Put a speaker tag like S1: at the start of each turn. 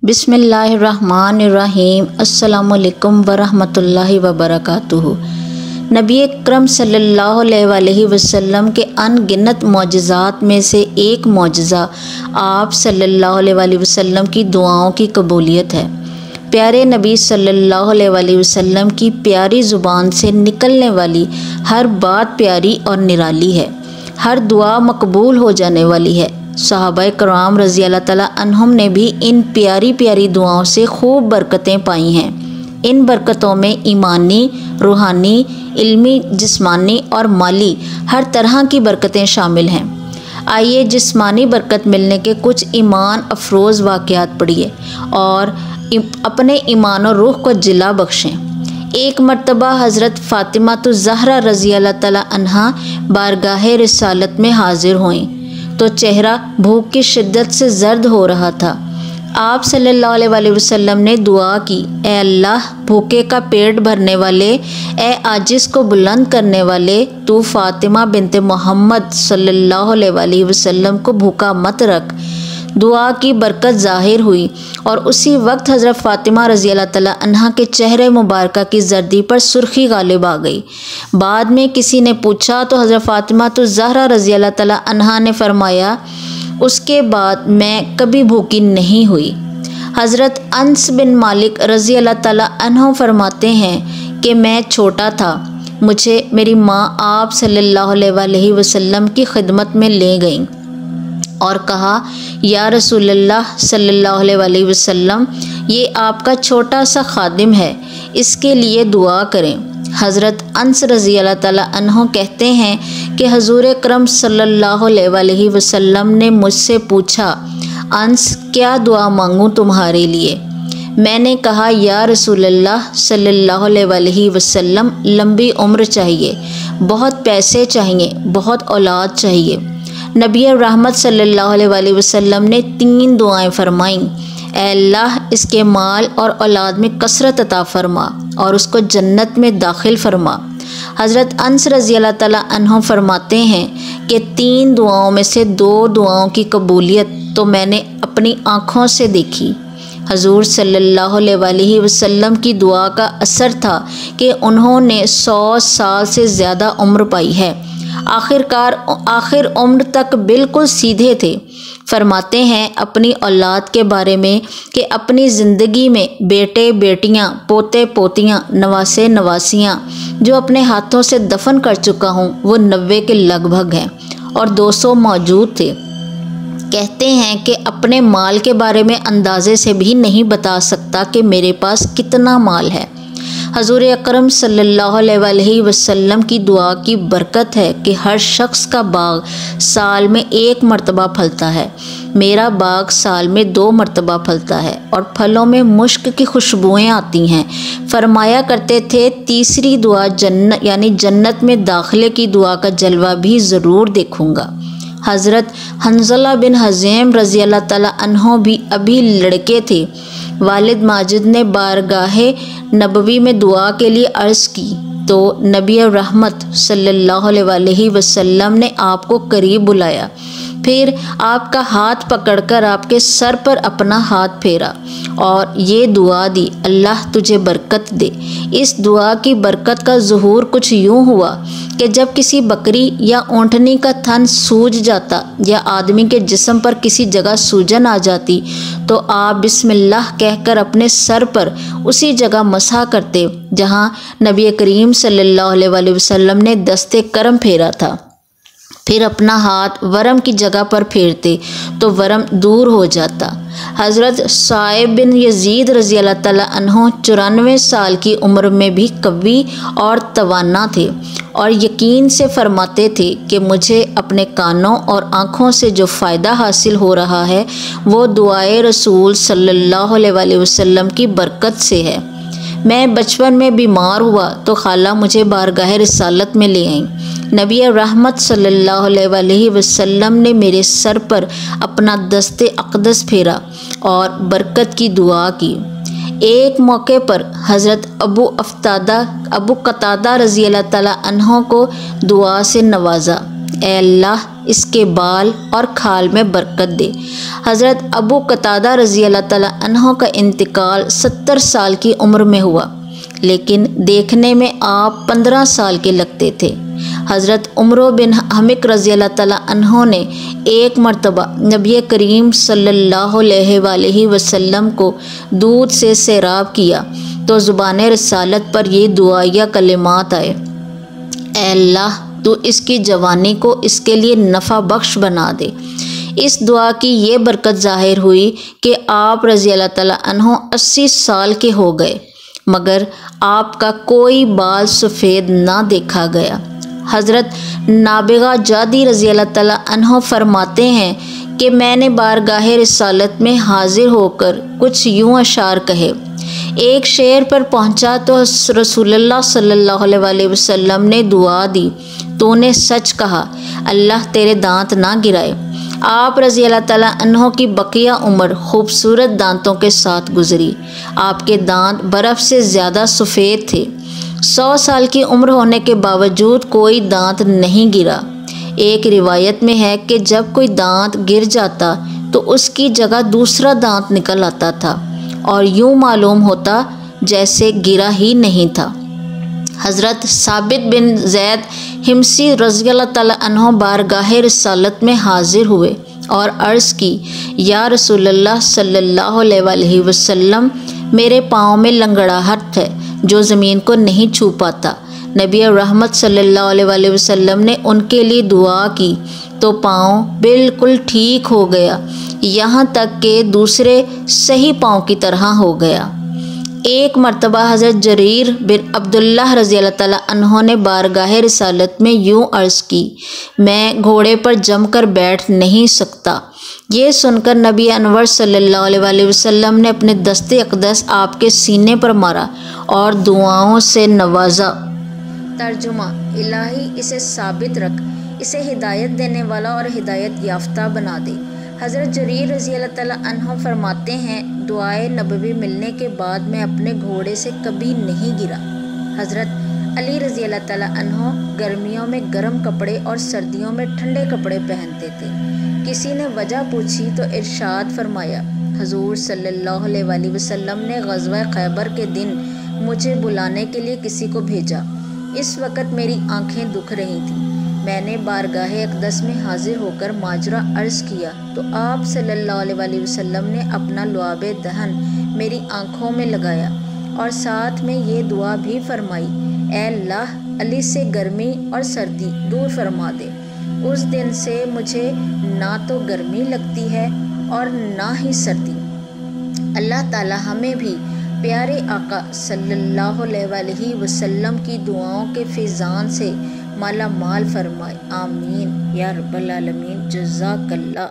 S1: बिस्मिल्लाहिर्रहमानिर्रहीम। अस्सलामुअलैकुम वरहमतुल्लाहि वबरकातुहू। नबी अकरम सल्लल्लाहु अलैहि वसल्लम के अनगिनत मौजज़ात में से एक मौजज़ा आप सल्लल्लाहु अलैहि वसल्लम की दुआओं की कबूलियत है। प्यारे नबी सल्लल्लाहु अलैहि वसल्लम की प्यारी ज़ुबान से निकलने वाली हर बात प्यारी और निराली है, हर दुआ मकबूल हो जाने वाली है। सहाबाए कराम रज़ी अल्लाह ताला अन्हुम ने भी इन प्यारी प्यारी दुआओं से खूब बरकतें पाई हैं। इन बरकतों में ईमानी, रूहानी, इल्मी, जिस्मानी और माली हर तरह की बरकतें शामिल हैं। आइए जिस्मानी बरकत मिलने के कुछ ईमान अफरोज़ वाक़यात पढ़िए और अपने ईमान और रूह को जिला बख्शें। एक मर्तबा हज़रत फ़ातिमा ज़हरा रज़ी अल्लाह ताला अन्हा बारगाह रिसालत में हाजिर हुईं तो चेहरा भूख की शिद्दत से जर्द हो रहा था। आप सल्लल्लाहु अलैहि वसल्लम ने दुआ की, ए अल्लाह, भूखे का पेट भरने वाले, ए आजिज़ को बुलंद करने वाले, तू फ़ातिमा बिनते मोहम्मद सल्लल्लाहु अलैहि वसल्लम को भूखा मत रख। दुआ की बरकत ज़ाहिर हुई और उसी वक्त हज़रत फ़ातिमा रज़ी अल्लाह ताला अन्हा के चेहरे मुबारक की जर्दी पर सुर्खी गालिब आ गई। बाद में किसी ने पूछा तो हज़रत फ़ातिमा ज़हरा रज़ी अल्लाह ताला अन्हा ने फरमाया, उसके बाद मैं कभी भूखी नहीं हुई। हज़रत अनस बिन मालिक रज़ी अल्लाह ताला अन्हु फरमाते हैं कि मैं छोटा था, मुझे मेरी माँ आप सल्लल्लाहु अलैहि वसल्लम की खिदमत में ले गईं और कहा, या रसूलल्लाह सल्लल्लाहु अलैहि वसल्लम, ये आपका छोटा सा खादिम है, इसके लिए दुआ करें। हज़रत अनस रज़ी अल्लाह ताला अन्हु कहते हैं कि हुज़ूर अकरम सल्लल्लाहु अलैहि वसल्लम ने मुझसे पूछा, अनस, क्या दुआ मांगूँ तुम्हारे लिए? मैंने कहा, या रसूलल्लाह सल्लल्लाहु अलैहि वसल्लम, लंबी उम्र चाहिए, बहुत पैसे चाहिए, बहुत औलाद चाहिए। नबी रहमत सल्लल्लाहु अलैहि वसल्लम ने 3 दुआएं फरमाईं, ऐ अल्लाह, इसके माल और औलाद में कसरत अता फरमा और उसको जन्नत में दाखिल फरमा। हज़रत अनस रज़ी अल्लाह ताला अन्हु फरमाते हैं कि 3 दुआओं में से 2 दुआओं की कबूलियत तो मैंने अपनी आँखों से देखी। हजूर सल्लल्लाहु अलैहि वसल्लम की दुआ का असर था कि उन्होंने 100 साल से ज़्यादा उम्र पाई है। आखिर उम्र तक बिल्कुल सीधे थे। फरमाते हैं अपनी औलाद के बारे में कि अपनी ज़िंदगी में बेटे बेटियां, पोते पोतियां, नवासे नवासियां जो अपने हाथों से दफन कर चुका हूँ वो 90 के लगभग हैं और 200 मौजूद थे। कहते हैं कि अपने माल के बारे में अंदाज़े से भी नहीं बता सकता कि मेरे पास कितना माल है। हज़ूर अकरम सल्लल्लाहु अलैहि वसल्लम की दुआ की बरकत है कि हर शख्स का बाग साल में 1 मरतबा फलता है। मेरा बाग साल में 2 मरतबा फलता है और फलों में मुश्क की खुशबुएँ आती हैं। फरमाया करते थे, तीसरी दुआ जन्नत यानी जन्नत में दाखिले की दुआ का जलवा भी ज़रूर देखूँगा। हज़रत हंज़ला बिन हज़ेम रज़ी अल्लाह ताला अन्हो भी अभी लड़के थे। वालिद माजिद ने बारगाहे नबवी में दुआ के लिए अर्ज़ की तो नबी रहमत सल्लल्लाहु अलैहि वसल्लम ने आपको करीब बुलाया, फिर आपका हाथ पकड़कर आपके सर पर अपना हाथ फेरा और ये दुआ दी, अल्लाह तुझे बरकत दे। इस दुआ की बरकत का ज़ुहूर कुछ यूँ हुआ कि जब किसी बकरी या ऊँटनी का थन सूज जाता या आदमी के जिस्म पर किसी जगह सूजन आ जाती तो आप बिस्मिल्लाह कहकर अपने सर पर उसी जगह मसा करते जहाँ नबी करीम सल्लल्लाहु अलैहि वसल्लम ने दस्ते करम फेरा था। फिर अपना हाथ वरम की जगह पर फेरते तो वरम दूर हो जाता। हज़रत साइब बिन यजीद रज़ी अल्लाह ताला अन्हो 94 साल की उम्र में भी कवी और तवाना थे और यकीन से फरमाते थे कि मुझे अपने कानों और आँखों से जो फ़ायदा हासिल हो रहा है वो दुआए रसूल सल्लल्लाहु अलैहि वसल्लम की बरकत से है। मैं बचपन में बीमार हुआ तो खाला मुझे बारगाह रिसालत में ले आई। नबी रहमत सल्लल्लाहु अलैहि वसल्लम ने मेरे सर पर अपना दस्ते अक़दस फेरा और बरकत की दुआ की। एक मौके पर हज़रत अबू कतादा रज़ी अल्लाह ताला अन्हो को दुआ से नवाजा, ए अल्लाह, इसके बाल और खाल में बरकत दे। हज़रत अबू कतादा रज़ी अल्लाह ताला अन्हो का इंतकाल 70 साल की उम्र में हुआ, लेकिन देखने में आप 15 साल के लगते थे। हज़रत उमर बिन हमिक रज़ी अल्लाह ताला अन्हो ने एक मरतबा नबी करीम सल्लल्लाहु अलैहि वसल्लम को दूध से सैराब किया तो ज़ुबान रसालत पर ये दुआया कलिमात आए, ऐ अल्लाह तू इसकी जवानी को इसके लिए नफ़ा बख्श बना दे। इस दुआ की ये बरकत ज़ाहिर हुई कि आप रज़ी अल्लाह ताला अन्हो 80 साल के हो गए, मगर आपका कोई बाल सफ़ेद ना देखा गया। हज़रत नाबिगा जादी रज़ी अल्लाह ताला अन्हो फरमाते हैं कि मैंने बारगाह रिसालत में हाजिर होकर कुछ यूँ अशार कहे। एक शेर पर पहुँचा तो रसूलुल्लाह सल्लल्लाहु अलैहि वसल्लम ने दुआ दी, तूने सच कहा, अल्लाह तेरे दांत ना गिराए। आप रज़ी अल्लाह ताला अन्हो की बकिया उम्र खूबसूरत दांतों के साथ गुजरी। आपके दांत बर्फ़ से ज़्यादा सफ़ेद थे। 100 साल की उम्र होने के बावजूद कोई दांत नहीं गिरा। एक रिवायत में है कि जब कोई दांत गिर जाता तो उसकी जगह दूसरा दांत निकल आता था और यूँ मालूम होता जैसे गिरा ही नहीं था। हज़रत साबित बिन ज़ैद हिमसी रज़ी अल्लाह ताला अन्हो बारगाह रिसालत में हाजिर हुए और अर्ज़ की, या रसूलल्लाह सल्लल्लाहु अलैहि वसल्लम, मेरे पाँव में लंगड़ाहट है जो ज़मीन को नहीं छू पाता। नबी रहमत सल्लल्लाहु अलैहि वसल्लम ने उनके लिए दुआ की तो पाँव बिल्कुल ठीक हो गया, यहाँ तक कि दूसरे सही पाँव की तरह हो गया। एक मरतबा हज़रत जरीर बिन अब्दुल्लाह रज़ी अल्लाह ताला अन्हो ने बारगाह रिसालत में यूँ अर्ज़ की, मैं घोड़े पर जमकर बैठ नहीं सकता। ये सुनकर नबी अनवर सल्लल्लाहु अलैहि वसल्लम ने अपने दस्ते अक़दस आपके सीने पर मारा और दुआओं से नवाजा। तर्जुमा, इलाही इसे साबित रख, इसे हिदायत देने वाला और हिदायत याफ्ता बना दे। हज़रत जरीर रज़ी अल्लाह ताला अन्हो फरमाते हैं, दुआए नबवी मिलने के बाद मैं अपने घोड़े से कभी नहीं गिरा। हज़रत अली रज़ी अल्लाह ताला अन्हो गर्मियों में गर्म कपड़े और सर्दियों में ठंडे कपड़े पहनते थे। किसी ने वजह पूछी तो इरशाद फरमाया, हजूर सल्लल्लाहु अलैहि वसल्लम ने ग़ज़वा खैबर के दिन मुझे बुलाने के लिए किसी को भेजा। इस वक़्त मेरी आँखें दुख रही थीं। मैंने बारगाह अक़दस में हाजिर होकर माजरा अर्ज़ किया तो आप सल्लल्लाहु अलैहि वसल्लम ने अपना लुआब दहन मेरी आँखों में लगाया और साथ में ये दुआ भी फरमाई, ऐ अल्लाह अली से गर्मी और सर्दी दूर फरमा दे। उस दिन से मुझे ना तो गर्मी लगती है और ना ही सर्दी। अल्लाह ताला हमें भी प्यारे आका सल्लल्लाहु अलैहि वसल्लम की दुआओं के फैज़ान से माला माल फरमाए। आमीन या रब्बल आलमीन। जज़ाकल्लाह।